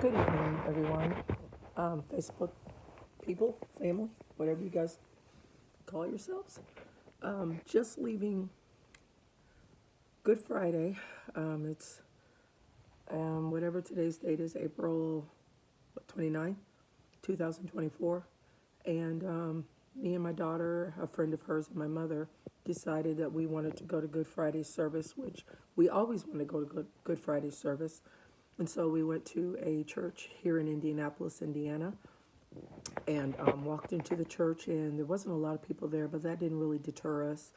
Good evening, everyone. Facebook people, family, whatever you guys call yourselves. Just leaving Good Friday. It's whatever today's date is, April 29th, 2024. And me and my daughter, a friend of hers, and my mother decided that we wanted to go to Good Friday service, which we always want to go to Good Friday service. And so we went to a church here in Indianapolis, Indiana, and walked into the church, and there wasn't a lot of people there, but that didn't really deter us.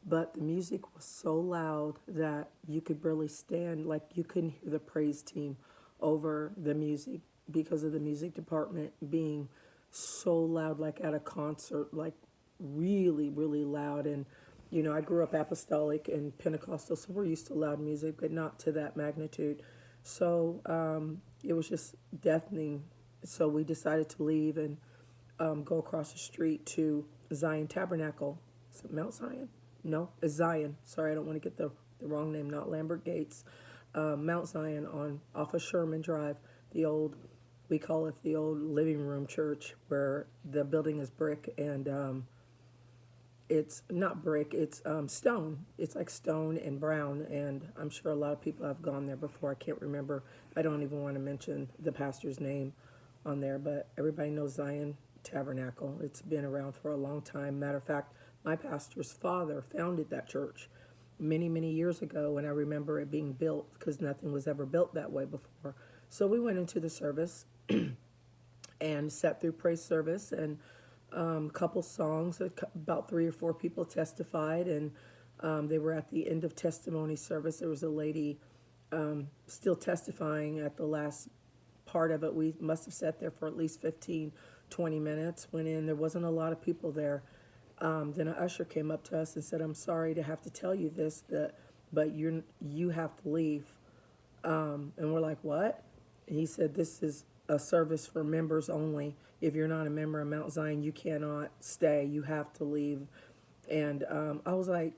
But the music was so loud that you could barely stand, like you couldn't hear the praise team over the music because of the music department being so loud, like at a concert, like really, really loud. And, I grew up apostolic and Pentecostal, so we're used to loud music, but not to that magnitude. So it was just deafening. So we decided to leave and go across the street to Zion Tabernacle. Is it Mount Zion? No, it's Zion. Sorry, I don't want to get the wrong name, not Lambert Gates. Mount Zion off of Sherman Drive, we call it the old living room church, where the building is brick and it's not brick, it's stone. It's like stone and brown, and I'm sure a lot of people have gone there before. I can't remember. I don't even want to mention the pastor's name on there, but everybody knows Zion Tabernacle. It's been around for a long time. Matter of fact, my pastor's father founded that church many, many years ago, and I remember it being built because nothing was ever built that way before. So we went into the service and sat through praise service and a couple songs. About 3 or 4 people testified, and they were at the end of testimony service. There was a lady still testifying at the last part of it. We must have sat there for at least 15, 20 minutes. Went in, there wasn't a lot of people there. Then an usher came up to us and said, "I'm sorry to have to tell you this, but you have to leave." And we're like, "What?" And he said, "This is a service for members only. If you're not a member of Mount Zion, you cannot stay. You have to leave." And I was like,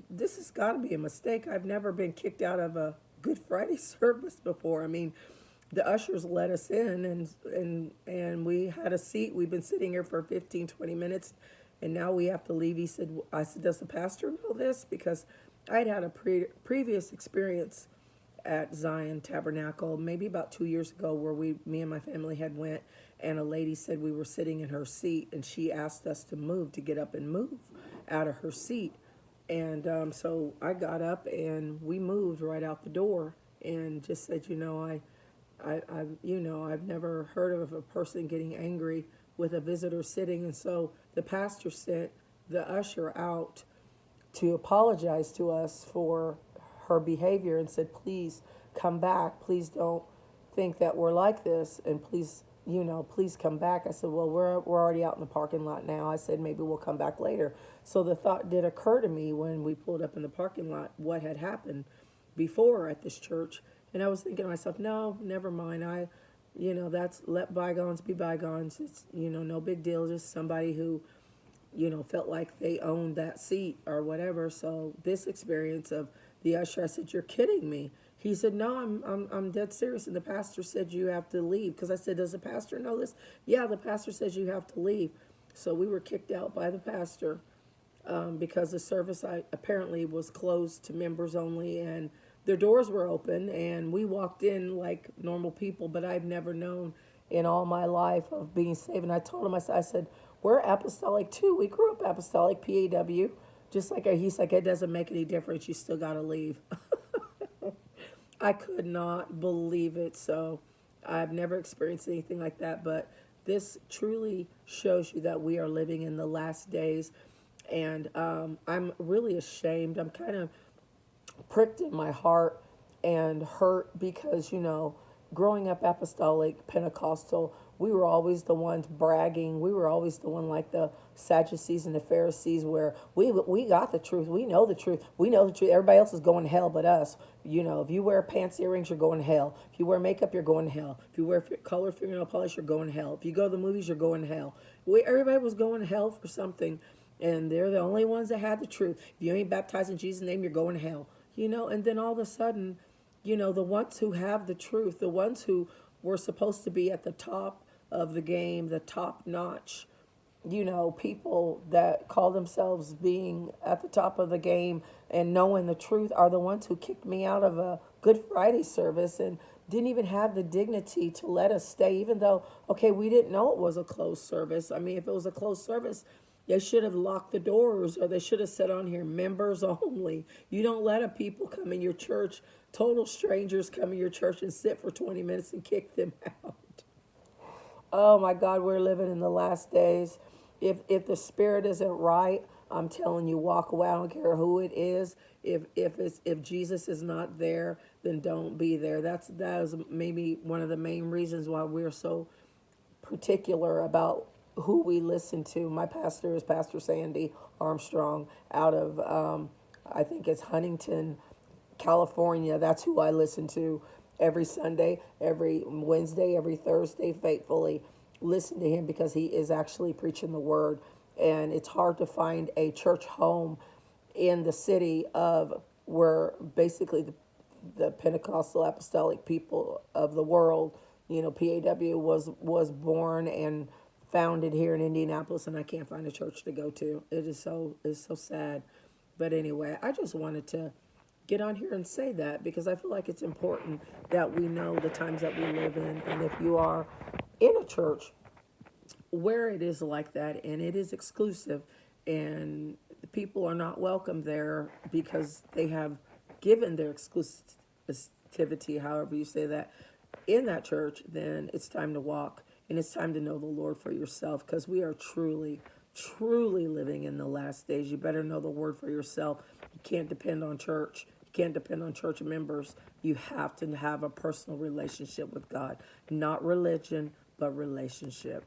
"This has got to be a mistake. I've never been kicked out of a Good Friday service before." I mean, the ushers let us in, and we had a seat. We've been sitting here for 15, 20 minutes, and now we have to leave. I said, "Does the pastor know this?" Because I'd had a previous experience at Zion Tabernacle maybe about 2 years ago, where me and my family had went, and a lady said we were sitting in her seat, and she asked us to move, to get up and move out of her seat. And so I got up and we moved right out the door and just said, I've never heard of a person getting angry with a visitor sitting. And so the pastor sent the usher out to apologize to us for her behavior and said, "Please come back. Please don't think that we're like this. And please come back." I said, "Well, we're already out in the parking lot now." I said, "Maybe we'll come back later." So the thought did occur to me when we pulled up in the parking lot what had happened before at this church. And I was thinking to myself, no, never mind. That's, let bygones be bygones. It's, no big deal. Just somebody who, felt like they owned that seat or whatever. So this experience of the usher, I said, "You're kidding me." He said, "No, I'm dead serious. And the pastor said you have to leave." Because I said, "Does the pastor know this?" "Yeah, the pastor says you have to leave." So we were kicked out by the pastor because the service apparently was closed to members only, and their doors were open, and we walked in like normal people. But I've never known in all my life of being saved. And I told him, I said, "We're apostolic too. We grew up apostolic, PAW." Just like he's like, "It doesn't make any difference. You still got to leave." I could not believe it. So I've never experienced anything like that. But this truly shows you that we are living in the last days. And I'm really ashamed. I'm kind of pricked in my heart and hurt because, growing up apostolic, Pentecostal, we were always the ones bragging. We were always the one like the Sadducees and the Pharisees, where we got the truth. We know the truth. We know the truth. Everybody else is going to hell but us. If you wear pants, earrings, you're going to hell. If you wear makeup, you're going to hell. If you wear color fingernail polish, you're going to hell. If you go to the movies, you're going to hell. Everybody was going to hell for something, and they're the only ones that had the truth. If you ain't baptized in Jesus' name, you're going to hell. And then all of a sudden, the ones who have the truth, the ones who were supposed to be at the top of the game, the top notch, people that call themselves being at the top of the game and knowing the truth are the ones who kicked me out of a Good Friday service and didn't even have the dignity to let us stay, even though, okay, we didn't know it was a closed service. I mean, if it was a closed service, they should have locked the doors or they should have said on here, members only. You don't let a people come in your church, total strangers come in your church and sit for 20 minutes and kick them out. Oh my God, we're living in the last days. If the spirit isn't right, I'm telling you, walk away. I don't care who it is. If Jesus is not there, then don't be there. That is maybe one of the main reasons why we're so particular about who we listen to. My pastor is Pastor Sandy Armstrong out of I think it's Huntington, California. That's who I listen to every Sunday, every Wednesday, every Thursday, faithfully. Listen to him because he is actually preaching the word. And it's hard to find a church home in the city of where basically the Pentecostal apostolic people of the world, PAW was born and founded here in Indianapolis, and I can't find a church to go to. It's so sad. But anyway, I just wanted to get on here and say that because I feel like it's important that we know the times that we live in. And if you are in a church where it is like that and it is exclusive and people are not welcome there because they have given their exclusivity, however you say that, in that church, then it's time to walk and it's time to know the Lord for yourself because we are truly, truly living in the last days. You better know the word for yourself. You can't depend on church. You can't depend on church members. You have to have a personal relationship with God, not religion, but relationship.